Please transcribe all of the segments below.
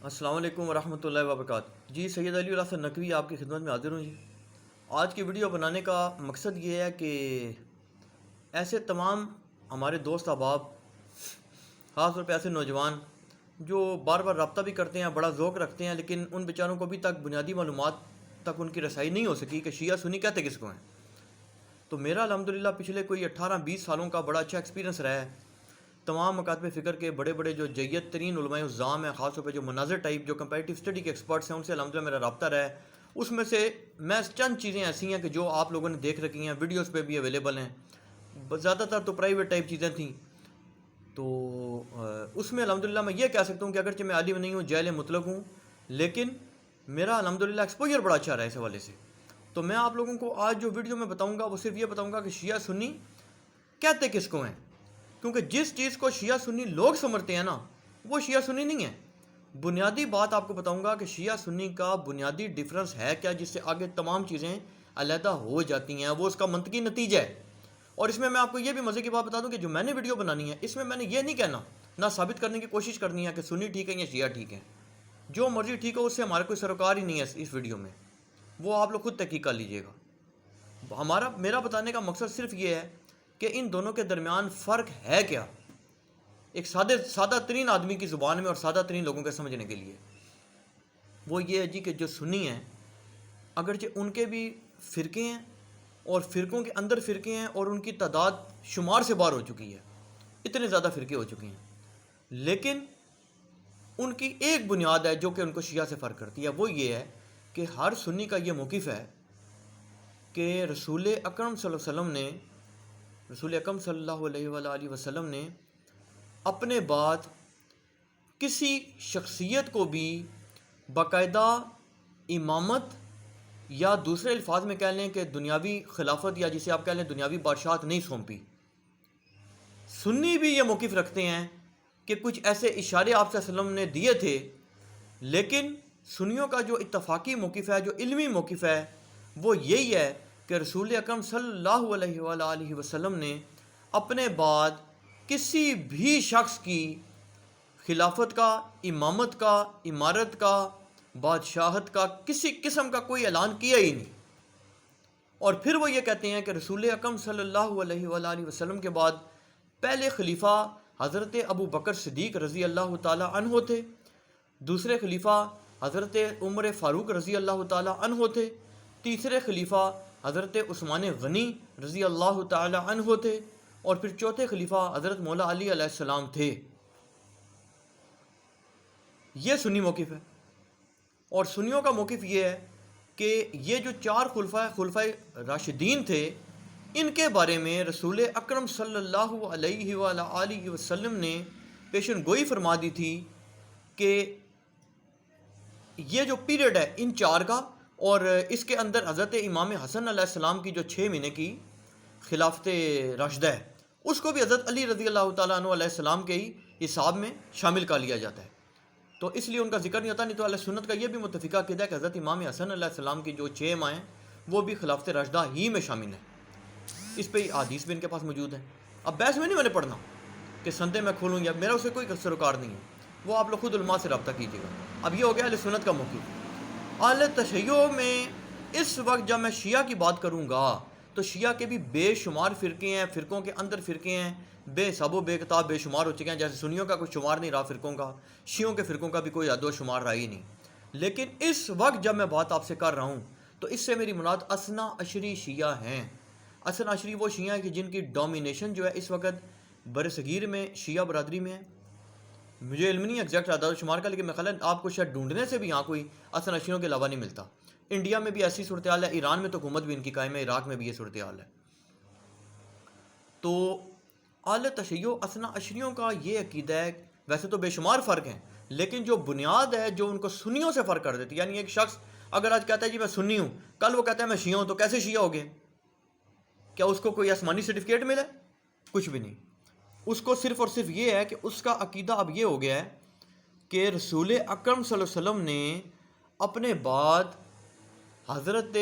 السلام علیکم ورحمۃ اللہ وبرکاتہ۔ جی سید علی الحسن نقوی آپ کی خدمت میں حاضر ہوں جی۔ آج کی ویڈیو بنانے کا مقصد یہ ہے کہ ایسے تمام ہمارے دوست احباب، خاص طور پہ ایسے نوجوان جو بار بار رابطہ بھی کرتے ہیں، بڑا ذوق رکھتے ہیں، لیکن ان بیچاروں کو ابھی تک بنیادی معلومات تک ان کی رسائی نہیں ہو سکی کہ شیعہ سنی کہتے کس کو ہیں۔ تو میرا الحمدللہ پچھلے کوئی 18-20 سالوں کا بڑا اچھا ایکسپیرینس رہا ہے۔ تمام مکاتب فکر کے بڑے بڑے جو جید ترین علماء الزام ہیں، خاص طور پہ جو مناظر ٹائپ جو کمپیریٹیو اسٹڈی کے ایکسپرٹس ہیں، ان سے الحمدللہ میرا رابطہ رہا ہے۔ اس میں سے میں چند چیزیں ایسی ہیں کہ جو آپ لوگوں نے دیکھ رکھی ہیں، ویڈیوز پہ بھی اویلیبل ہیں، زیادہ تر تو پرائیویٹ ٹائپ چیزیں تھیں۔ تو اس میں الحمدللہ میں یہ کہہ سکتا ہوں کہ اگرچہ میں عالم نہیں ہوں، جاہل مطلق ہوں، لیکن میرا الحمدللہ ایکسپوجر بڑا اچھا رہا ہے اس حوالے سے۔ تو میں آپ لوگوں کو آج جو ویڈیو میں بتاؤں گا وہ صرف یہ بتاؤں گا کہ شیعہ سنی کہتے کس کو ہیں، کیونکہ جس چیز کو شیعہ سنی لوگ سمجھتے ہیں نا، وہ شیعہ سنی نہیں ہے۔ بنیادی بات آپ کو بتاؤں گا کہ شیعہ سنی کا بنیادی ڈیفرنس ہے کیا، جس سے آگے تمام چیزیں علیحدہ ہو جاتی ہیں، وہ اس کا منطقی نتیجہ ہے۔ اور اس میں آپ کو یہ بھی مزے کی بات بتا دوں کہ جو میں نے ویڈیو بنانی ہے، اس میں نے یہ نہیں کہنا، نہ ثابت کرنے کی کوشش کرنی ہے کہ سنی ٹھیک ہے یا شیعہ ٹھیک ہے۔ جو مرضی ٹھیک ہو، اس سے ہمارا کوئی سروکار ہی نہیں ہے اس ویڈیو میں، وہ آپ لوگ خود تحقیق کر لیجئے گا۔ میرا بتانے کا مقصد صرف یہ ہے کہ ان دونوں کے درمیان فرق ہے کیا، ایک سادہ ترین آدمی کی زبان میں اور سادہ ترین لوگوں کے سمجھنے کے لیے۔ وہ یہ ہے جی کہ جو سنی ہیں، اگرچہ ان کے بھی فرقے ہیں اور فرقوں کے اندر فرقے ہیں، اور ان کی تعداد شمار سے باہر ہو چکی ہے، اتنے زیادہ فرقے ہو چکے ہیں، لیکن ان کی ایک بنیاد ہے جو کہ ان کو شیعہ سے فرق کرتی ہے۔ وہ یہ ہے کہ ہر سنی کا یہ موقف ہے کہ رسول اکرم صلی اللہ علیہ وسلم نے اپنے بعد کسی شخصیت کو بھی باقاعدہ امامت یا دوسرے الفاظ میں کہہ لیں کہ دنیاوی خلافت، یا جسے آپ کہہ لیں دنیاوی بادشاہت نہیں سونپی۔ سنی بھی یہ موقف رکھتے ہیں کہ کچھ ایسے اشارے آپ صلی اللہ علیہ وسلم نے دیے تھے، لیکن سنیوں کا جو اتفاقی موقف ہے، جو علمی موقف ہے، وہ یہی ہے کہ رسول اکرم صلی اللہ علیہ وسلم نے اپنے بعد کسی بھی شخص کی خلافت کا، امامت کا، امارت کا، بادشاہت کا، کسی قسم کا کوئی اعلان کیا ہی نہیں۔ اور پھر وہ یہ کہتے ہیں کہ رسول اکرم صلی اللہ علیہ وسلم کے بعد پہلے خلیفہ حضرت ابو بکر صدیق رضی اللہ تعالی عنہ تھے، دوسرے خلیفہ حضرت عمر فاروق رضی اللہ تعالی عنہ تھے، تیسرے خلیفہ حضرت عثمان غنی رضی اللہ تعالی عنہ تھے، اور پھر چوتھے خلیفہ حضرت مولا علی علیہ السلام تھے۔ یہ سنی موقف ہے۔ اور سنیوں کا موقف یہ ہے کہ یہ جو چار خلفائے راشدین تھے، ان کے بارے میں رسول اکرم صلی اللہ علیہ وآلہ وسلم نے پیشن گوئی فرما دی تھی کہ یہ جو پیریڈ ہے ان چار کا، اور اس کے اندر حضرت امام حسن علیہ السلام کی جو 6 مہینے کی خلافت راشدہ ہے، اس کو بھی حضرت علی رضی اللہ تعالیٰ عنہ علیہ السلام کے ہی حساب میں شامل کر لیا جاتا ہے۔ تو اس لیے ان کا ذکر نہیں ہوتا، نہیں تو اہل سنت کا یہ بھی متفقہ عقیدہ ہے کہ حضرت امام حسن علیہ السلام کی جو 6 ماہ ہیں وہ بھی خلافت راشدہ ہی میں شامل ہیں۔ اس پہ حدیث بھی ان کے پاس موجود ہے۔ اب بحث میں نہیں میں نے پڑھنا کہ سندے میں کھولوں، یا میرا اسے کوئی سروکار نہیں ہے، وہ آپ لوگ خود علماء سے رابطہ کیجیے گا۔ اب یہ ہو گیا اہل سنت کا موقف۔ اہل تشیع میں اس وقت جب میں شیعہ کی بات کروں گا تو شیعہ کے بھی بے شمار فرقے ہیں، فرقوں کے اندر فرقے ہیں، بے حساب و بے کتاب بے شمار ہو چکے ہیں۔ جیسے سنیوں کا کوئی شمار نہیں رہا فرقوں کا، شیعوں کے فرقوں کا بھی کوئی عدد و شمار رہا ہی نہیں۔ لیکن اس وقت جب میں بات آپ سے کر رہا ہوں تو اس سے میری مراد اثنا عشری شیعہ ہیں۔ اثنا عشری وہ شیعہ ہیں کہ جن کی ڈومینیشن جو ہے اس وقت بر صغیر میں شیعہ برادری میں ہے۔ مجھے علم نہیں ہے ایگزیکٹ عدد و شمار کا، لیکن میں خیال ہے آپ کو شاید ڈھونڈنے سے بھی یہاں کوئی اثنا عشریوں کے علاوہ نہیں ملتا۔ انڈیا میں بھی ایسی صورتحال ہے، ایران میں تو حکومت بھی ان کی قائم ہے، عراق میں بھی یہ صورتحال ہے۔ تو اہل تشیع اثنا عشریوں کا یہ عقیدہ ہے، ویسے تو بے شمار فرق ہیں، لیکن جو بنیاد ہے جو ان کو سنیوں سے فرق کر دیتی ہے، یعنی ایک شخص اگر آج کہتا ہے جی میں سنی ہوں، کل وہ کہتا ہے میں شیعہ ہوں، تو کیسے شیعہ ہو گئے؟ کیا اس کو کوئی آسمانی سرٹیفکیٹ ملا؟ کچھ بھی نہیں۔ اس کو صرف اور صرف یہ ہے کہ اس کا عقیدہ اب یہ ہو گیا ہے کہ رسول اکرم صلی اللہ علیہ وسلم نے اپنے بعد حضرت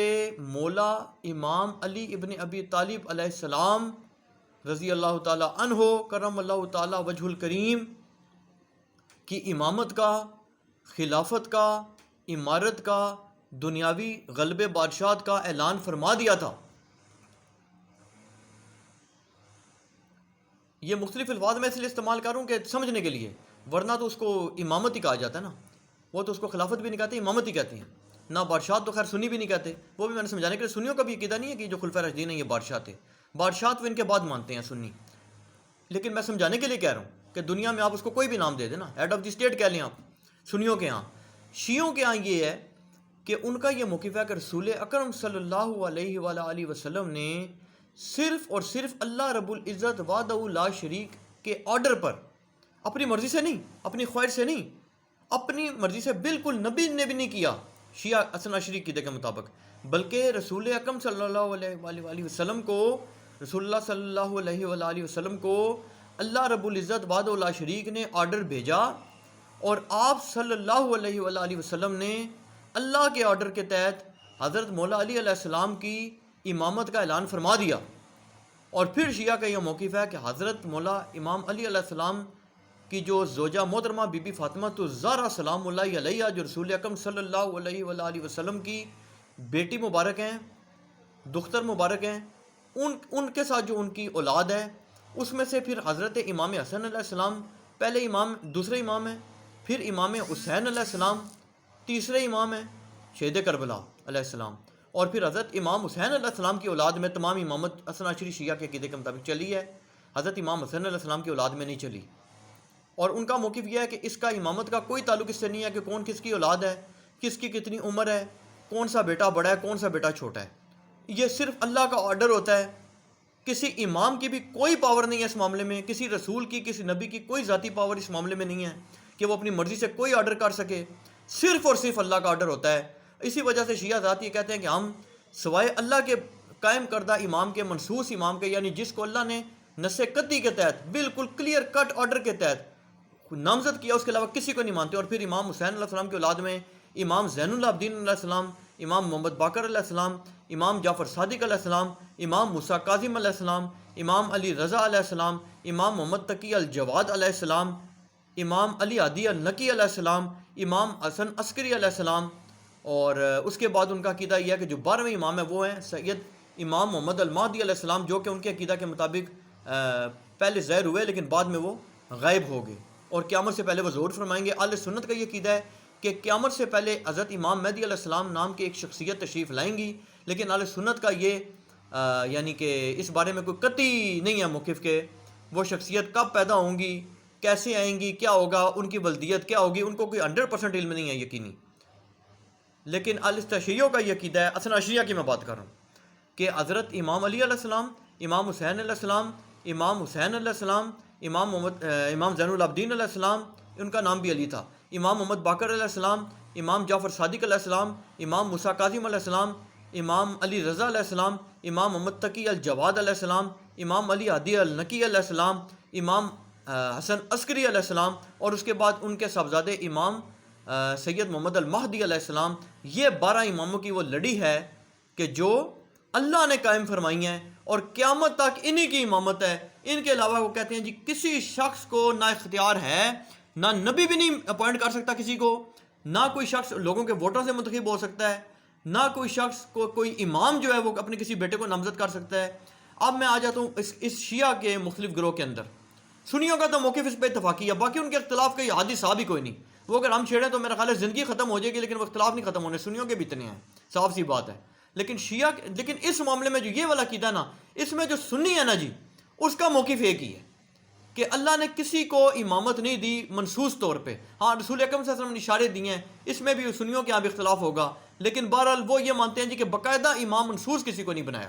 مولا امام علی ابن ابی طالب علیہ السلام رضی اللہ تعالی عنہ کرم اللہ تعالی وجہ الکریم کی امامت کا خلافت کا، امارت کا، دنیاوی غلبے بادشاہت کا اعلان فرما دیا تھا۔ یہ مختلف الفاظ میں اس لیے استعمال کروں کہ سمجھنے کے لیے، ورنہ تو اس کو امامت ہی کہا جاتا ہے نا، وہ تو اس کو خلافت بھی نہیں کہتے، امامت ہی کہتے ہیں۔ نہ بادشاہت تو خیر سنی بھی نہیں کہتے، وہ بھی میں نے سمجھانے کے لیے، سنیوں کا بھی عقیدہ نہیں ہے کہ جو خلفائے راشدین ہیں یہ بادشاہ تھے، بادشاہت وہ ان کے بعد مانتے ہیں سنی، لیکن میں سمجھانے کے لیے کہہ رہا ہوں کہ دنیا میں آپ اس کو کوئی بھی نام دے دیں نا، ہیڈ آف دی اسٹیٹ کہہ لیں آپ سنیوں کے ہاں۔ شیعوں کے ہاں یہ ہے کہ ان کا یہ موقف ہے کہ رسول اکرم صلی اللہ علیہ وآلہ وسلم نے صرف اور صرف اللہ رب العزت وحدہ لا شریک کے آرڈر پر، اپنی مرضی سے نہیں، اپنی خواہش سے نہیں، اپنی مرضی سے بالکل نبی نے بھی نہیں کیا شیعہ حسن عشری عقیدے کے مطابق، بلکہ رسول اکرم صلی اللہ علیہ وآلہ وسلم کو، رسول اللہ صلی اللہ علیہ وآلہ وسلم کو اللہ رب العزت وحدہ لا شریک نے آرڈر بھیجا، اور آپ صلی اللہ علیہ وآلہ وسلم نے اللہ کے آرڈر کے تحت حضرت مولا علی علیہ السلام کی امامت کا اعلان فرما دیا۔ اور پھر شیعہ کا یہ موقف ہے کہ حضرت مولا امام علی علیہ السلام کی جو زوجہ محترمہ بی بی فاطمہ الزہرا سلام اللہ علیہ، جو رسول اکرم صلی اللہ علیہ وآلہ وسلم کی بیٹی مبارک ہیں، دختر مبارک ہیں، ان کے ساتھ جو ان کی اولاد ہے، اس میں سے پھر حضرت امام حسن علیہ السلام پہلے امام، دوسرے امام ہیں، پھر امام حسین علیہ السلام تیسرے امام ہیں، شہید کربلا علیہ السلام، اور پھر حضرت امام حسین علیہ السلام کی اولاد میں تمام امامت حسن عشری شیعہ کے عقیدے کے مطابق چلی ہے، حضرت امام حسین علیہ السلام کی اولاد میں نہیں چلی۔ اور ان کا موقف یہ ہے کہ اس کا امامت کا کوئی تعلق اس سے نہیں ہے کہ کون کس کی اولاد ہے، کس کی کتنی عمر ہے، کون سا بیٹا بڑا ہے، کون سا بیٹا چھوٹا ہے، یہ صرف اللہ کا آرڈر ہوتا ہے۔ کسی امام کی بھی کوئی پاور نہیں ہے اس معاملے میں، کسی رسول کی، کسی نبی کی کوئی ذاتی پاور اس معاملے میں نہیں ہے کہ وہ اپنی مرضی سے کوئی آرڈر کر سکے، صرف اور صرف اللہ کا آرڈر ہوتا ہے۔ اسی وجہ سے شیعہ ذات یہ کہتے ہیں کہ ہم سوائے اللہ کے قائم کردہ امام کے، منصوص امام کے، یعنی جس کو اللہ نے نص قطعی کے تحت بالکل کلیئر کٹ آرڈر کے تحت نامزد کیا، اس کے علاوہ کسی کو نہیں مانتے۔ اور پھر امام حسین علیہ السلام کی اولاد میں امام زین العابدین علیہ السلام، امام محمد باقر علیہ السلام، امام جعفر صادق علیہ السلام، امام موسیٰ کاظم علیہ السلام، امام علی رضا علیہ السلام، امام محمد تقی الجواد علیہ السلام، امام علی ہادی النقی علیہ السلام، امام حسن عسکری علیہ السلام، اور اس کے بعد ان کا عقیدہ یہ ہے کہ جو 12ویں امام ہے وہ ہیں سید امام محمد المہدی علیہ السلام، جو کہ ان کے عقیدہ کے مطابق پہلے ظاہر ہوئے لیکن بعد میں وہ غائب ہو گئے، اور قیامت سے پہلے وہ ظہور فرمائیں گے۔ اہل سنت کا یہ عقیدہ ہے کہ قیامت سے پہلے حضرت امام مہدی علیہ السلام نام کی ایک شخصیت تشریف لائیں گی، لیکن اہل سنت کا یہ یعنی کہ اس بارے میں کوئی قطعی نہیں ہے موقف کہ وہ شخصیت کب پیدا ہوں گی، کیسے آئیں گی، کیا ہوگا، ان کی ولدیت کیا ہوگی، ان کو کوئی 100% علم نہیں ہے یقینی۔ لیکن اہل تشیع کا یہ عقیدہ ہے، حسن عشریہ کی میں بات کر رہا ہوں، کہ حضرت امام علی علیہ السلام، امام حسین علیہ السلام، امام حسین علیہ السلام، امام زین العابدین علیہ السلام، ان کا نام بھی علی تھا، امام محمد باقر علیہ السلام، امام جعفر صادق علیہ السلام، امام موسیٰ کاظم علیہ السلام، امام علی رضا علیہ السلام، امام محمد تقی الجواد علیہ السلام، امام علی ہادی النقی علیہ السلام، امام حسن عسکری علیہ السلام، اور اس کے بعد ان کے صاحبزادے امام سید محمد المہدی علیہ السلام۔ یہ 12 اماموں کی وہ لڑی ہے کہ جو اللہ نے قائم فرمائی ہیں، اور قیامت تک انہی کی امامت ہے۔ ان کے علاوہ وہ کہتے ہیں جی کسی شخص کو نہ اختیار ہے، نہ نبی بھی نہیں اپوائنٹ کر سکتا کسی کو، نہ کوئی شخص لوگوں کے ووٹوں سے منتخب ہو سکتا ہے، نہ کوئی شخص کو کوئی امام جو ہے وہ اپنے کسی بیٹے کو نامزد کر سکتا ہے۔ اب میں آ جاتا ہوں اس شیعہ کے مختلف گروہ کے اندر۔ سنیوں کا تو موقف اس پہ اتفاقی ہے، باقی ان کے اختلاف کا یہ حادث صاحب ہی کوئی نہیں، وہ اگر ہم چھیڑیں تو میرا خیال ہے زندگی ختم ہو جائے گی، لیکن وہ اختلاف نہیں ختم ہونے۔ سنیوں کے بھی اتنے ہیں، صاف سی بات ہے۔ لیکن شیعہ، لیکن اس معاملے میں جو یہ والا عقیدہ ہے نا، اس میں جو سنی ہے نا جی، اس کا موقف ایک ہی ہے کہ اللہ نے کسی کو امامت نہیں دی منصوص طور پہ۔ ہاں رسول اکرم صلی اللہ علیہ وسلم نے اشارے دیے ہیں، اس میں بھی سنیوں کے یہاں بھی اختلاف ہوگا، لیکن بہرحال وہ یہ مانتے ہیں جی کہ باقاعدہ امام منصوص کسی کو نہیں بنایا،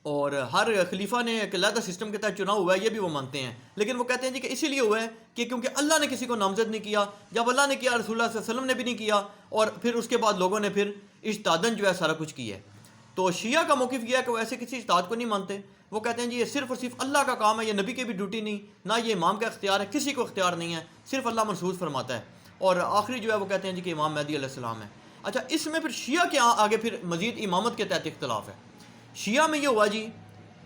اور ہر خلیفہ نے ایک علیحدہ سسٹم کے تحت چناؤ ہوا ہے، یہ بھی وہ مانتے ہیں۔ لیکن وہ کہتے ہیں جی کہ اسی لیے ہوا ہے کہ کیونکہ اللہ نے کسی کو نامزد نہیں کیا، جب اللہ نے کیا رسول اللہ صلی اللہ علیہ وسلم نے بھی نہیں کیا، اور پھر اس کے بعد لوگوں نے پھر اجتہاداً جو ہے سارا کچھ کیا ہے۔ تو شیعہ کا موقف یہ ہے کہ وہ ایسے کسی اجتہاد کو نہیں مانتے، وہ کہتے ہیں جی یہ صرف اور صرف اللہ کا کام ہے، یہ نبی کی بھی ڈیوٹی نہیں، نہ یہ امام کا اختیار ہے، کسی کو اختیار نہیں ہے، صرف اللہ منصوص فرماتا ہے۔ اور آخری جو ہے وہ کہتے ہیں جی کہ امام مہدی علیہ السلام ہے۔ اچھا، اس میں پھر شیعہ کے آگے پھر مزید امامت کے تحت اختلاف ہے۔ شیعہ میں یہ ہوا جی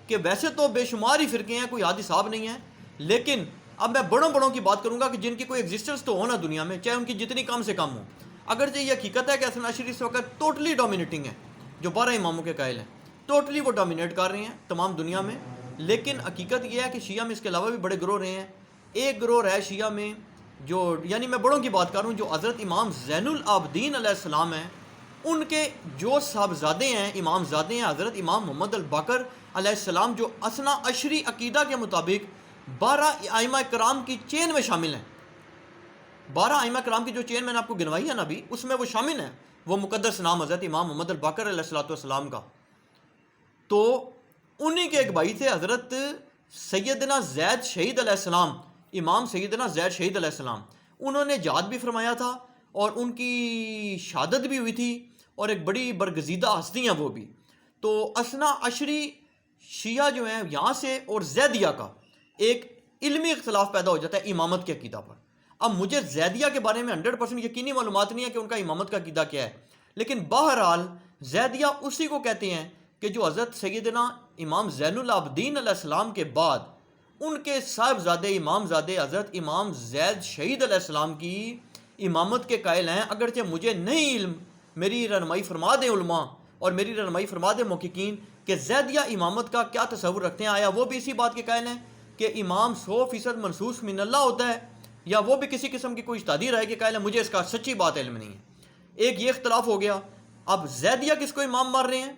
کہ ویسے تو بے شمار ہی فرقے ہیں، کوئی حد حساب نہیں ہے، لیکن اب میں بڑوں کی بات کروں گا کہ جن کی کوئی ایگزسٹنس تو ہو نا دنیا میں، چاہے ان کی جتنی کم سے کم ہو. اگرچہ یہ حقیقت ہے کہ حسن عشری اس وقت ٹوٹلی ڈومینیٹنگ ہے، جو 12 اماموں کے قائل ہیں، ٹوٹلی وہ ڈومینیٹ کر رہے ہیں تمام دنیا میں. لیکن حقیقت یہ ہے کہ شیعہ میں اس کے علاوہ بھی بڑے گروہ رہے ہیں. ایک گروہ ہے شیعہ میں جو، یعنی میں بڑوں کی بات کر رہا ہوں، جو حضرت امام زین العابدین علیہ السلام ہیں، ان کے جو صاحبزادے ہیں، امام زادے ہیں حضرت امام محمد الباقر علیہ السلام، جو اثنا عشری عقیدہ کے مطابق 12 ائمہ کرام کی چین میں شامل ہیں. 12 ائمہ کرام کی جو چین میں نے آپ کو گنوائی ہے نا ابھی، اس میں وہ شامل ہیں. وہ مقدس نام حضرت امام محمد الباقر علیہ السلام کا. تو انہی کے ایک بھائی تھے حضرت سیدنا زید شہید علیہ السلام، امام سیدنا زید شہید علیہ السلام. انہوں نے جہاد بھی فرمایا تھا اور ان کی شہادت بھی ہوئی تھی، اور ایک بڑی برگزیدہ ہستی ہیں وہ بھی. تو اثنا عشری شیعہ جو ہیں یہاں سے، اور زیدیہ کا ایک علمی اختلاف پیدا ہو جاتا ہے امامت کے عقیدہ پر. اب مجھے زیدیہ کے بارے میں 100% یقینی معلومات نہیں ہے کہ ان کا امامت کا عقیدہ کیا ہے، لیکن بہرحال زیدیہ اسی کو کہتے ہیں کہ جو حضرت سیدنا امام زین العابدین علیہ السلام کے بعد ان کے صاحبزادے امام زادے حضرت امام زید شہید علیہ السلام کی امامت کے قائل ہیں. اگرچہ مجھے نہیں علم، میری رہنمائی فرما دیں علماء اور میری رہنمائی فرما دیں محققین کہ زیدیہ امامت کا کیا تصور رکھتے ہیں. آیا وہ بھی اسی بات کے قائل ہیں کہ امام 100% منصوص من اللہ ہوتا ہے، یا وہ بھی کسی قسم کی کوئی اجتہادی رائے کے قائل ہیں؟ مجھے اس کا سچی بات علم نہیں ہے. ایک یہ اختلاف ہو گیا. اب زیدیہ کس کو امام مان رہے ہیں؟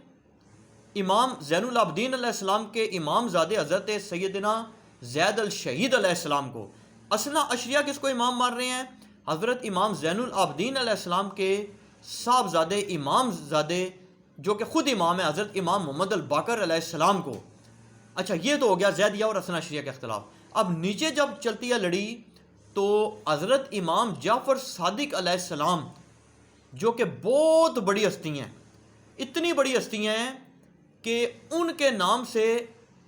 امام زین العابدین علیہ السلام کے امام زادے حضرت سیدنا زید الشہید علیہ السلام کو. اثنا عشریہ کس کو امام مان رہے ہیں؟ حضرت امام زین العابدین علیہ السلام کے صاحبزادے امام زادے جو کہ خود امام ہے، حضرت امام محمد الباقر علیہ السلام کو. اچھا، یہ تو ہو گیا زیدیہ اور اثنا عشریہ کے اختلاف. اب نیچے جب چلتی ہے لڑی تو حضرت امام جعفر صادق علیہ السلام جو کہ بہت بڑی ہستی ہیں، اتنی بڑی ہستیاں ہیں کہ ان کے نام سے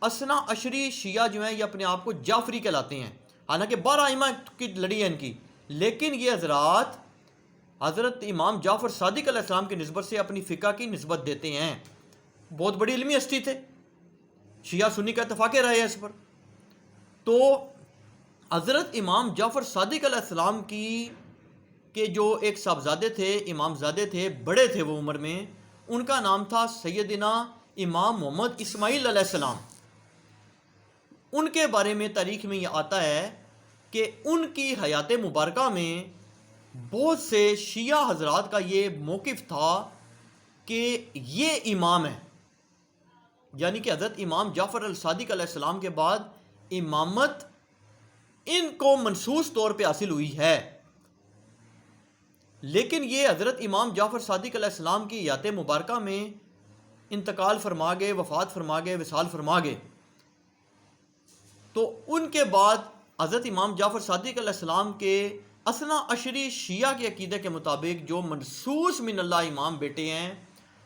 اثنا عشری شیعہ جو ہیں یہ اپنے آپ کو جعفری کہلاتے ہیں. حالانکہ 12 ائمہ کی لڑی ہے ان کی، لیکن یہ حضرات حضرت امام جعفر صادق علیہ السلام کی نسبت سے اپنی فقہ کی نسبت دیتے ہیں. بہت بڑی علمی ہستی تھے، شیعہ سنی کا اتفاق رائے ہے اس پر. تو حضرت امام جعفر صادق علیہ السلام کی کہ جو ایک صاحبزادے تھے، امام زادے تھے، بڑے تھے وہ عمر میں، ان کا نام تھا سیدنا امام محمد اسماعیل علیہ السلام. ان کے بارے میں تاریخ میں یہ آتا ہے کہ ان کی حیات مبارکہ میں بہت سے شیعہ حضرات کا یہ موقف تھا کہ یہ امام ہے، یعنی کہ حضرت امام جعفر الصادق علیہ السلام کے بعد امامت ان کو منصوص طور پہ حاصل ہوئی ہے. لیکن یہ حضرت امام جعفر صادق علیہ السلام کی حیات مبارکہ میں انتقال فرما گئے، وفات فرما گئے، وصال فرما گئے. تو ان کے بعد حضرت امام جعفر صادق علیہ السلام کے اثنا عشری شیعہ کے عقیدے کے مطابق جو منصوص من اللہ امام بیٹے ہیں،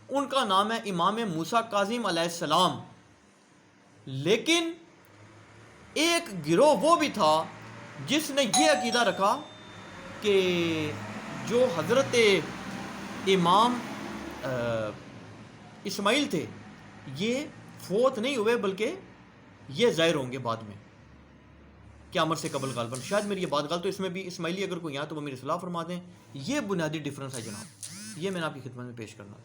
ان کا نام ہے امام موسیٰ کاظم علیہ السلام. لیکن ایک گروہ وہ بھی تھا جس نے یہ عقیدہ رکھا کہ جو حضرت امام اسماعیل تھے یہ فوت نہیں ہوئے، بلکہ یہ ظاہر ہوں گے بعد میں قیامت سے قبل غالباً. شاید میری یہ بات غلط تو اس میں بھی اسماعیلی اگر کوئی یہاں تو وہ میری اصلاح فرما دیں. یہ بنیادی ڈفرنس ہے جناب، یہ میں نے آپ کی خدمت میں پیش کرنا.